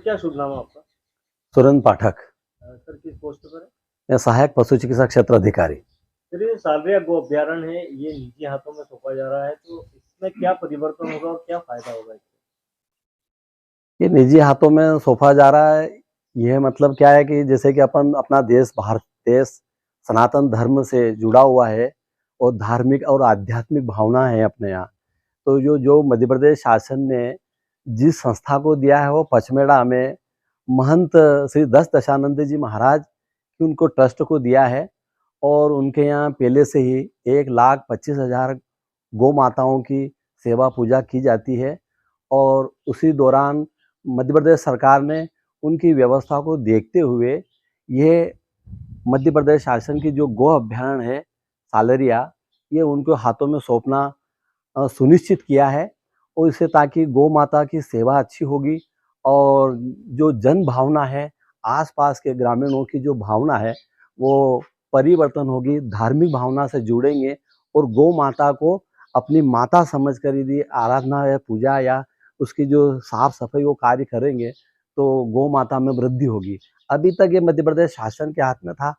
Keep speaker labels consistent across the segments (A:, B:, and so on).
A: क्या शुभ नाम है आपका?
B: सुरेंद्र पाठक।
A: सर किस पोस्ट पर है?
B: मैं सहायक पशु चिकित्सा क्षेत्र अधिकारी।
A: सर ये सालरिया गो अभ्यारण्य है, ये निजी हाथों में सौंपा जा रहा है, तो इसमें क्या परिवर्तन होगा और क्या फायदा होगा इससे?
B: ये निजी हाथों में सौंपा जा रहा है। यह मतलब क्या है कि जैसे कि अपन अपना देश भारत देश सनातन धर्म से जुड़ा हुआ है और धार्मिक और आध्यात्मिक भावना है अपने यहाँ। तो जो जो मध्य प्रदेश शासन ने जिस संस्था को दिया है वो पचमेड़ा में महंत श्री दस दशानंद जी महाराज की उनको ट्रस्ट को दिया है। और उनके यहाँ पहले से ही 1,25,000 गौ माताओं की सेवा पूजा की जाती है। और उसी दौरान मध्य प्रदेश सरकार ने उनकी व्यवस्था को देखते हुए ये मध्य प्रदेश शासन की जो गौ अभ्यारण्य है सालरिया, ये उनको हाथों में सौंपना सुनिश्चित किया है। और इससे ताकि गौ माता की सेवा अच्छी होगी और जो जन भावना है, आसपास के ग्रामीणों की जो भावना है वो परिवर्तन होगी, धार्मिक भावना से जुड़ेंगे और गौ माता को अपनी माता समझ कर यदि आराधना या पूजा या उसकी जो साफ सफाई वो कार्य करेंगे तो गौ माता में वृद्धि होगी। अभी तक ये मध्य प्रदेश शासन के हाथ में था,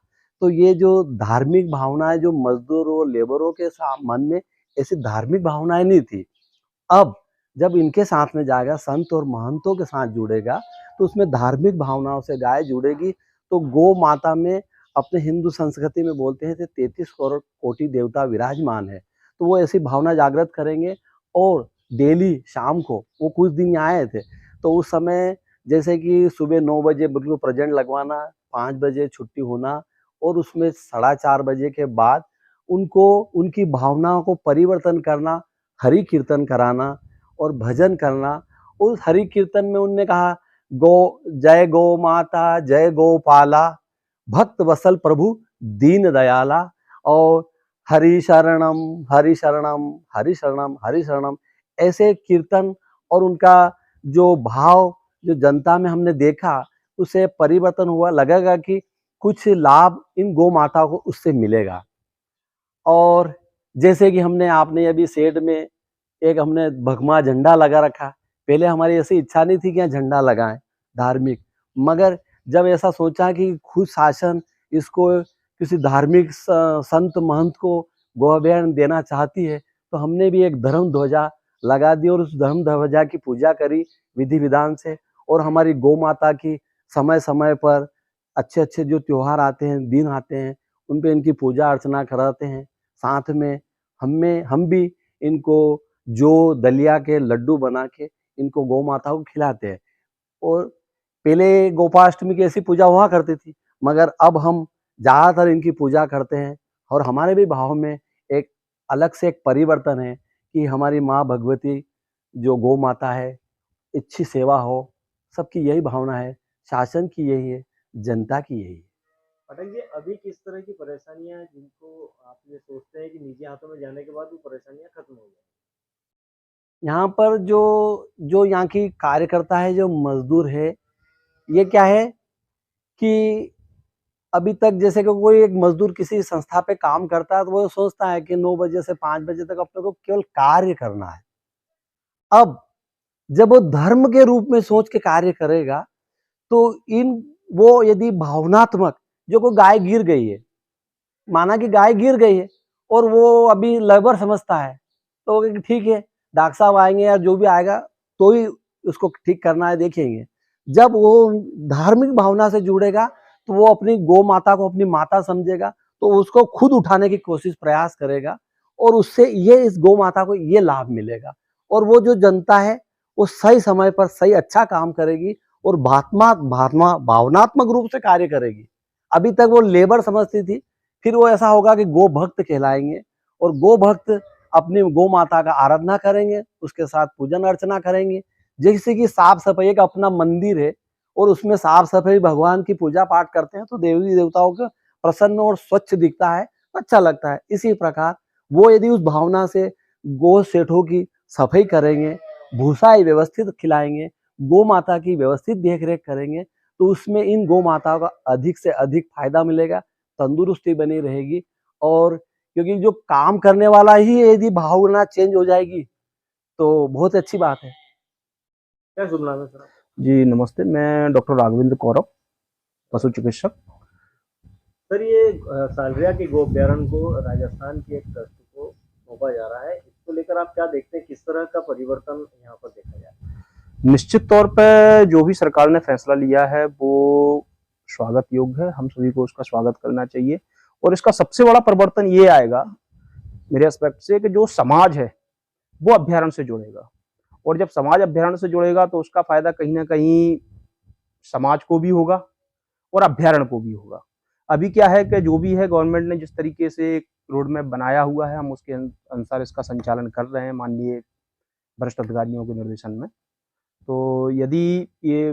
B: तो ये जो धार्मिक भावनाएं जो मजदूरों लेबरों के मन में ऐसी धार्मिक भावनाएं नहीं थी। अब जब इनके साथ में जाएगा, संत और महंतों के साथ जुड़ेगा, तो उसमें धार्मिक भावनाओं से गाय जुड़ेगी। तो गौ माता में अपने हिंदू संस्कृति में बोलते हैं कि 33 करोड़ कोटि देवता विराजमान है। तो वो ऐसी भावना जागृत करेंगे। और डेली शाम को वो कुछ दिन यहाँ आए थे, तो उस समय जैसे कि सुबह 9 बजे बिल्कुल प्रेजेंट लगवाना, 5 बजे छुट्टी होना और उसमें 4:30 बजे के बाद उनको उनकी भावनाओं को परिवर्तन करना, हरि कीर्तन कराना और भजन करना। उस हरि कीर्तन में उनने कहा, गौ माता जय गोपाला, भक्त वसल प्रभु दीन दयाला। और हरि शरणम हरि शरणम हरि शरणम हरि शरणम, ऐसे कीर्तन और उनका जो भाव जो जनता में हमने देखा, उससे परिवर्तन हुआ। लगेगा कि कुछ लाभ इन गौ माता को उससे मिलेगा। और जैसे कि हमने आपने अभी शेड में एक हमने भगवा झंडा लगा रखा। पहले हमारी ऐसी इच्छा नहीं थी कि यहाँ झंडा लगाएं धार्मिक, मगर जब ऐसा सोचा कि खुद शासन इसको किसी धार्मिक संत महंत को गौ अभ्यारण्य देना चाहती है, तो हमने भी एक धर्म ध्वजा लगा दी और उस धर्म ध्वजा की पूजा करी विधि विधान से। और हमारी गौ माता की समय समय पर अच्छे अच्छे जो त्योहार आते हैं, दिन आते हैं, उन पे इनकी पूजा अर्चना कराते हैं। साथ में हम भी इनको जो दलिया के लड्डू बना के इनको गौ माता को खिलाते हैं। और पहले गोपाष्टमी की ऐसी पूजा हुआ करती थी, मगर अब हम ज़्यादातर इनकी पूजा करते हैं। और हमारे भी भाव में एक अलग से एक परिवर्तन है कि हमारी माँ भगवती जो गौ माता है, अच्छी सेवा हो, सबकी यही भावना है, शासन की यही है, जनता की यही है।
A: पाठक जी, अभी किस तरह की परेशानियां हैं जिनको आप ये सोचते हैं कि निजी हाथों में जाने के बाद वो परेशानियां खत्म हो जाए?
B: यहाँ पर जो जो यहाँ की कार्यकर्ता है, जो मजदूर है, ये क्या है कि अभी तक जैसे कि कोई एक मजदूर किसी संस्था पे काम करता है, तो वो सोचता है कि 9 बजे से 5 बजे तक अपने को केवल कार्य करना है। अब जब वो धर्म के रूप में सोच के कार्य करेगा, तो इन वो यदि भावनात्मक जो को गाय गिर गई है, माना कि गाय गिर गई है और वो अभी लेबर समझता है, तो ठीक है, डॉक्टर साहब आएंगे या जो भी आएगा तो ही उसको ठीक करना है, देखेंगे। जब वो धार्मिक भावना से जुड़ेगा तो वो अपनी गौ माता को अपनी माता समझेगा, तो उसको खुद उठाने की कोशिश प्रयास करेगा और उससे ये इस गौ माता को ये लाभ मिलेगा। और वो जो जनता है वो सही समय पर सही अच्छा काम करेगी और भावनात्मक रूप से कार्य करेगी। अभी तक वो लेबर समझती थी, फिर वो ऐसा होगा कि गो भक्त कहलाएंगे और गो भक्त अपनी गौ माता का आराधना करेंगे, उसके साथ पूजन अर्चना करेंगे। जैसे कि साफ सफाई का अपना मंदिर है और उसमें साफ सफाई भगवान की पूजा पाठ करते हैं, तो देवी देवताओं को प्रसन्न और स्वच्छ दिखता है, अच्छा लगता है। इसी प्रकार वो यदि उस भावना से गो सेठों की सफाई करेंगे, भूसा व्यवस्थित खिलाएंगे, गौ माता की व्यवस्थित देख रेख करेंगे, तो उसमें इन गौ माताओं का अधिक से अधिक फायदा मिलेगा, तंदुरुस्ती बनी रहेगी। और क्योंकि जो काम करने वाला ही यदि भावना चेंज हो जाएगी तो बहुत अच्छी बात है।
A: क्या शुभ नाम है सर?
C: जी नमस्ते, मैं डॉक्टर राघवेंद्र कौरव, पशु चिकित्सक।
A: सर ये सालरिया के गो अभ्यारण्य को राजस्थान के एक ट्रस्ट को सौंपा जा रहा है, इसको लेकर आप क्या देखते हैं, किस तरह का परिवर्तन यहाँ पर देखा जाए?
C: निश्चित तौर पे जो भी सरकार ने फैसला लिया है वो स्वागत योग्य है, हम सभी को उसका स्वागत करना चाहिए। और इसका सबसे बड़ा परिवर्तन ये आएगा मेरे एस्पेक्ट से कि जो समाज है वो अभ्यारण्य से जुड़ेगा, और जब समाज अभ्यारण्य से जुड़ेगा तो उसका फायदा कहीं ना कहीं समाज को भी होगा और अभ्यारण्य को भी होगा। अभी क्या है कि जो भी है गवर्नमेंट ने जिस तरीके से एक रोड मैप बनाया हुआ है, हम उसके अनुसार इसका संचालन कर रहे हैं माननीय वरिष्ठ अधिकारियों के निर्देशन में। तो यदि ये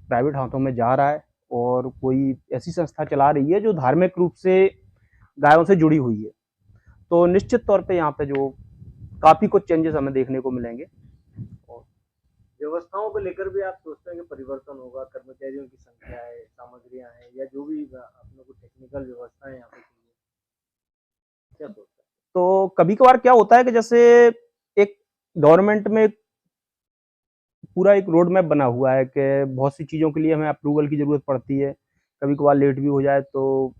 C: प्राइवेट हाथों में जा रहा है और कोई ऐसी संस्था चला रही है जो धार्मिक रूप से गायों से जुड़ी हुई है, तो निश्चित तौर पे यहाँ पे जो काफी कुछ चेंजेस हमें देखने को मिलेंगे।
A: व्यवस्थाओं को लेकर भी आप सोचते हैं कि परिवर्तन होगा, कर्मचारियों की संख्या है, सामग्रियां हैं, या जो भी अपने को टेक्निकल व्यवस्थाएं यहाँ पे चाहिए, क्या सोचते हैं?
C: तो कभी कभार क्या होता है कि जैसे एक गवर्नमेंट में पूरा एक रोड मैप बना हुआ है कि बहुत सी चीज़ों के लिए हमें अप्रूवल की ज़रूरत पड़ती है, कभी कभार लेट भी हो जाए तो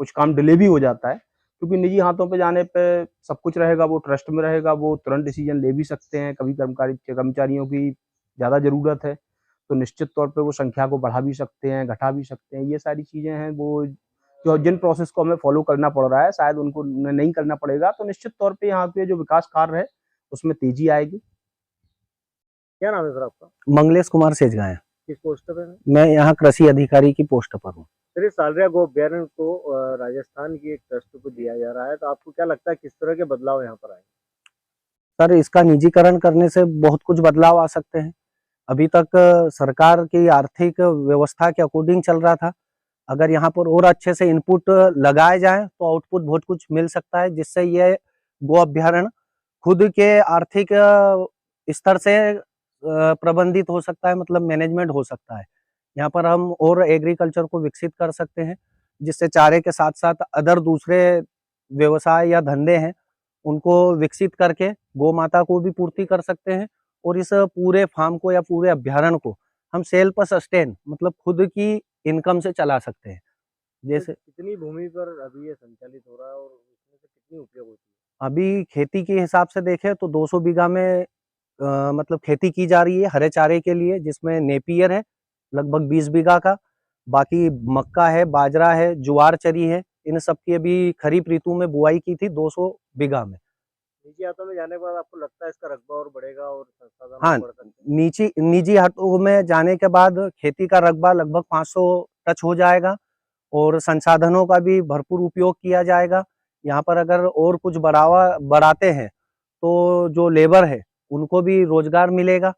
C: कुछ काम डिले भी हो जाता है, क्योंकि निजी हाथों पे जाने पे सब कुछ रहेगा, वो ट्रस्ट में रहेगा, वो तुरंत डिसीजन ले भी सकते हैं। कभी कर्मचारियों की ज़्यादा ज़रूरत है तो निश्चित तौर पे वो संख्या को बढ़ा भी सकते हैं, घटा भी सकते हैं। ये सारी चीज़ें हैं वो जो जिन प्रोसेस को हमें फॉलो करना पड़ रहा है शायद उनको नहीं करना पड़ेगा, तो निश्चित तौर पे यहाँ पे जो विकास कार्य है उसमें तेजी आएगी।
A: क्या नाम है सर आपका?
B: मंगलेश कुमार सेजगांव।
A: किस पोस्ट पे हैं?
B: मैं यहाँ कृषि अधिकारी की पोस्ट पर हूँ।
A: सर ये सालरिया गो अभ्यारण्य को राजस्थान की एक ट्रस्ट को दिया जा रहा है, तो आपको क्या लगता है किस तरह के बदलाव यहाँ पर आए?
B: सर इसका निजीकरण करने से बहुत कुछ बदलाव आ सकते हैं। अभी तक सरकार की आर्थिक व्यवस्था के अकॉर्डिंग चल रहा था। अगर यहाँ पर और अच्छे से इनपुट लगाए जाएं तो आउटपुट बहुत कुछ मिल सकता है, जिससे ये गो अभ्यारण्य खुद के आर्थिक स्तर से प्रबंधित हो सकता है, मतलब मैनेजमेंट हो सकता है। यहाँ पर हम और एग्रीकल्चर को विकसित कर सकते हैं, जिससे चारे के साथ साथ अदर दूसरे व्यवसाय या धंधे हैं उनको विकसित करके गौ माता को भी पूर्ति कर सकते हैं, और इस पूरे फार्म को या पूरे अभ्यारण्य को हम सेल्फ सस्टेन मतलब खुद की इनकम से चला सकते हैं। जैसे
A: कितनी भूमि पर अभी ये संचालित हो रहा है और उसमें से कितनी उपयोग होती है?
B: अभी खेती के हिसाब से देखें तो 200 बीघा में मतलब खेती की जा रही है हरे चारे के लिए, जिसमें नेपियर है लगभग 20 बीघा का, बाकी मक्का है, बाजरा है, ज्वार चरी है। इन सब की अभी खरीफ ऋतु में बुआई की थी 200 बीघा में।
A: निजी हाथों में जाने के बाद आपको लगता है इसका रकबा और बढ़ेगा और संसाधन
B: हाँ,
A: और बढ़ सकते हैं?
B: निजी हाथों में जाने के बाद खेती का रकबा लगभग 500 टच हो जाएगा और संसाधनों का भी भरपूर उपयोग किया जाएगा। यहाँ पर अगर और कुछ बढ़ाते हैं तो जो लेबर है उनको भी रोजगार मिलेगा,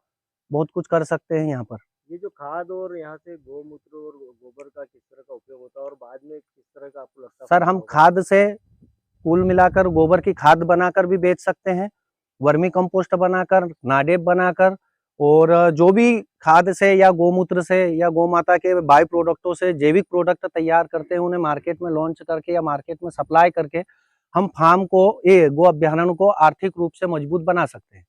B: बहुत कुछ कर सकते हैं यहाँ पर।
A: ये जो खाद और यहाँ से गौमूत्र और गोबर का किस तरह का उपयोग होता है और बाद में किस तरह का आपको लगता है
B: सर
A: फायदा
B: हम
A: होगा?
B: खाद से कुल मिलाकर गोबर की खाद बनाकर भी बेच सकते हैं, वर्मी कंपोस्ट बनाकर, नाडेप बनाकर, और जो भी खाद से या गोमूत्र से या गौ माता के बाई प्रोडक्टों से जैविक प्रोडक्ट तैयार करते हैं, उन्हें मार्केट में लॉन्च करके या मार्केट में सप्लाई करके हम फार्म को, ये गो अभ्यारण्य को आर्थिक रूप से मजबूत बना सकते हैं।